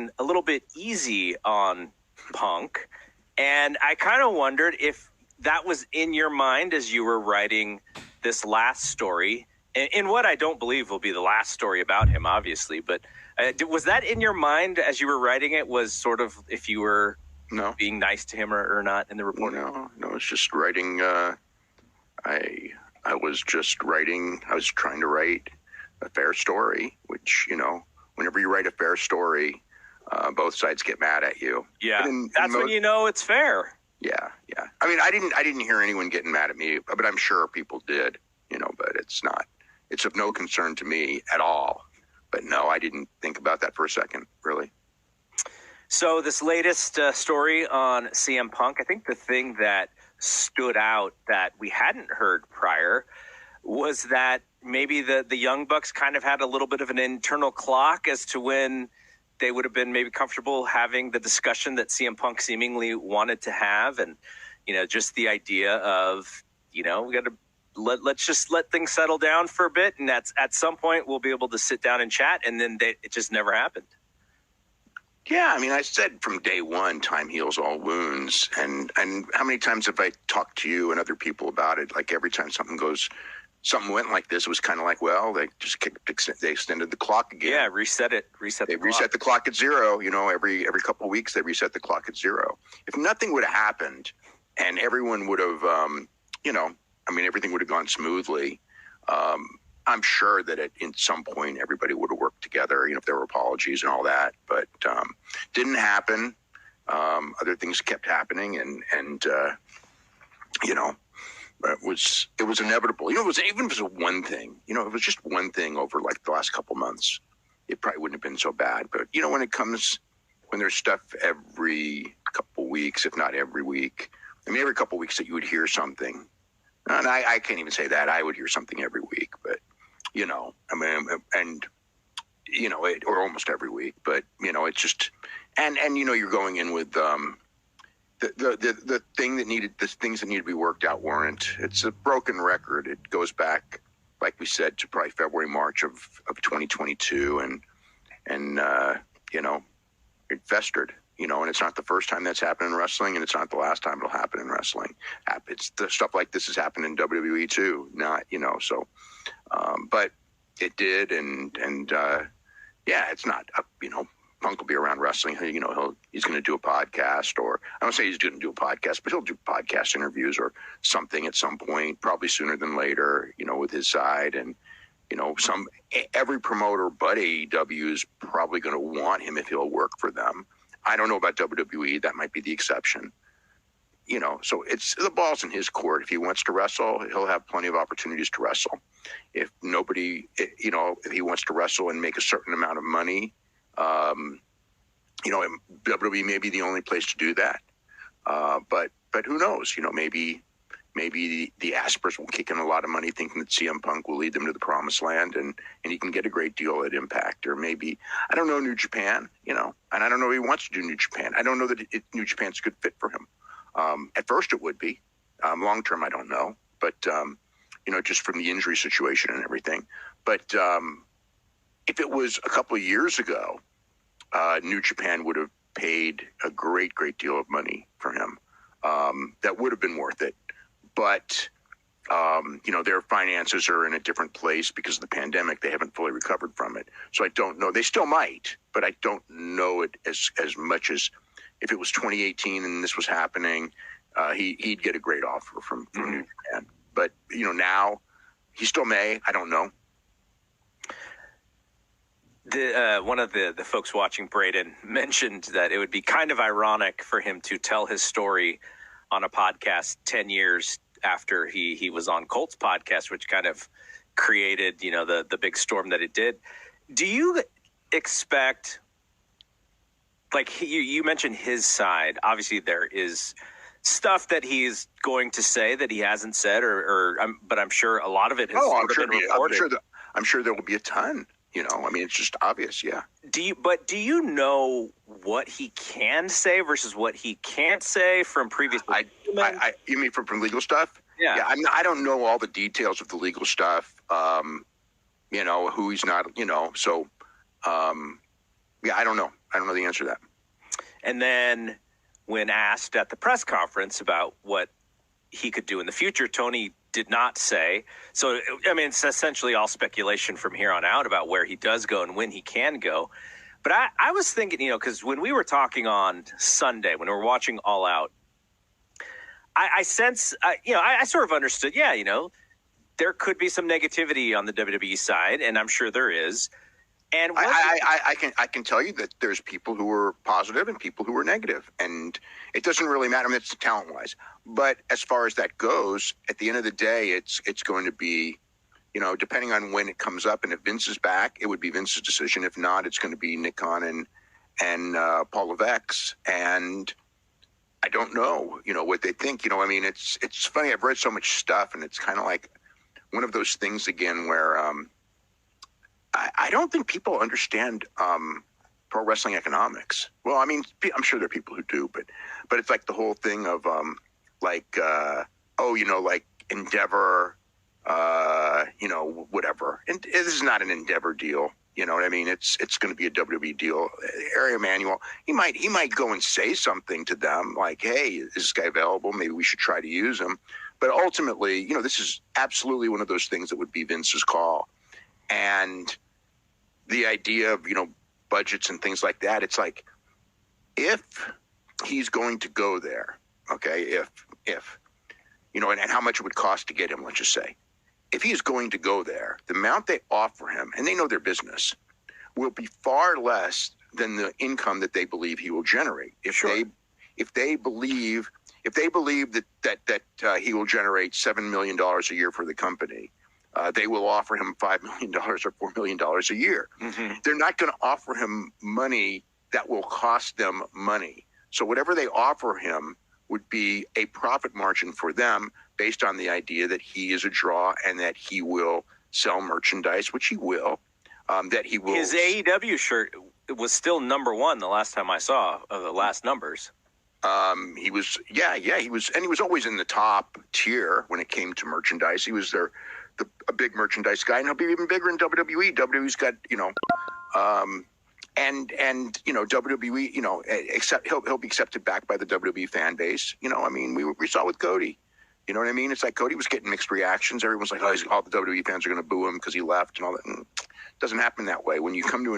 been a little bit easy on Punk. And I kind of wondered if that was in your mind as you were writing this last story, in what I don't believe will be the last story about him, obviously. But was that in your mind as you were writing it, was sort of if you were being nice to him or not in the reporting? No, it's just writing. I was just writing. I was trying to write a fair story, which, whenever you write a fair story, both sides get mad at you. Yeah, that's when you know it's fair. Yeah. I mean, I didn't hear anyone getting mad at me, but I'm sure people did, but it's of no concern to me at all. But no, I didn't think about that for a second, really. So this latest story on CM Punk, I think the thing that stood out that we hadn't heard prior was that maybe the Young Bucks kind of had a little bit of an internal clock as to when they would have been maybe comfortable having the discussion that CM Punk seemingly wanted to have. And, just the idea of, we got to let's just let things settle down for a bit. And that's at some point we'll be able to sit down and chat. And then it just never happened. Yeah, I mean, I said from day one, time heals all wounds. And how many times have I talked to you and other people about it? Like every time something went like this, it was kind of like, well, they just they extended the clock again. Yeah, reset it. They reset the clock at zero. Every couple of weeks they reset the clock at zero. If nothing would have happened and everyone would have, everything would have gone smoothly. I'm sure that at some point everybody would have worked together, if there were apologies and all that, but didn't happen. Other things kept happening, and it was inevitable. It was even if it was one thing, it was just one thing over like the last couple months, it probably wouldn't have been so bad. But when there's stuff every couple weeks, if not every week, every couple weeks that you would hear something, and I can't even say that I would hear something every week, but. Or almost every week, but it's just, and you're going in with the things that need to be worked out weren't. It's a broken record. It goes back, like we said, to probably February, March of 2022, and it festered. And it's not the first time that's happened in wrestling, and it's not the last time it'll happen in wrestling. It's the stuff like this has happened in WWE too. So. But it did, and it's not. Punk will be around wrestling. He's going to do a podcast, or I don't say he's going to do a podcast, but he'll do podcast interviews or something at some point, probably sooner than later. With his side, and every promoter but AEW is probably going to want him if he'll work for them. I don't know about WWE. That might be the exception. So it's the ball's in his court. If he wants to wrestle, he'll have plenty of opportunities to wrestle. If if he wants to wrestle and make a certain amount of money, WWE may be the only place to do that. But who knows? Maybe the Aspers will kick in a lot of money thinking that CM Punk will lead them to the promised land and he can get a great deal at Impact, or maybe, I don't know, New Japan, and I don't know if he wants to do New Japan. I don't know that New Japan's a good fit for him. At first it would be. Long term, I don't know. But, just from the injury situation and everything. But if it was a couple of years ago, New Japan would have paid a great deal of money for him. That would have been worth it. But, their finances are in a different place because of the pandemic. They haven't fully recovered from it. So I don't know. They still might, but I don't know it as much as if it was 2018 and this was happening, he'd get a great offer from New Japan. But, now he still may. I don't know. One of the folks watching Braden mentioned that it would be kind of ironic for him to tell his story on a podcast 10 years after he was on Colt's podcast, which kind of created, the big storm that it did. Do you expect, like you mentioned his side, obviously there is stuff that he's going to say that he hasn't said, but I'm sure a lot of it has been reported. I'm sure there will be a ton. It's just obvious. Yeah. Do you know what he can say versus what he can't say from previous? You mean from legal stuff? Yeah. I don't know all the details of the legal stuff. Who he's not. So, I don't know. I don't know the answer to that. And then when asked at the press conference about what he could do in the future, Tony did not say. So, I mean, it's essentially all speculation from here on out about where he does go and when he can go. But I was thinking, because when we were talking on Sunday, when we were watching All Out, I sense, I sort of understood, there could be some negativity on the WWE side, and I'm sure there is. And I can tell you that there's people who are positive and people who are negative, and it doesn't really matter. I mean, it's talent wise, but as far as that goes, at the end of the day, it's going to be, depending on when it comes up, and if Vince is back, it would be Vince's decision. If not, it's going to be Nick Khan and Paul Levesque, and I don't know, what they think. I mean, it's funny. I've read so much stuff, and it's kind of like one of those things again where I don't think people understand pro wrestling economics. Well, I mean, I'm sure there are people who do, but it's like the whole thing of like Endeavor, whatever. And this is not an Endeavor deal. You know what I mean? It's going to be a WWE deal. Ari Emanuel, he might go and say something to them like, "Hey, is this guy available? Maybe we should try to use him." But ultimately, this is absolutely one of those things that would be Vince's call. And the idea of, budgets and things like that, it's like, if he's going to go there, okay, if and how much it would cost to get him, let's just say, if he is going to go there, the amount they offer him, and they know their business, will be far less than the income that they believe he will generate. If they believe that he will generate $7 million a year for the company, they will offer him $5 million or $4 million a year. Mm-hmm. They're not going to offer him money that will cost them money. So whatever they offer him would be a profit margin for them based on the idea that he is a draw and that he will sell merchandise, which he will. That he will. His AEW shirt was still number one the last time I saw the last numbers. He was, he was, and he was always in the top tier when it came to merchandise. He was a big merchandise guy, and he'll be even bigger in WWE. WWE's got, WWE, except he'll be accepted back by the WWE fan base. I mean, we saw with Cody. You know what I mean? It's like Cody was getting mixed reactions. Everyone's like, all the WWE fans are going to boo him because he left and all that. And it doesn't happen that way. When you come to a new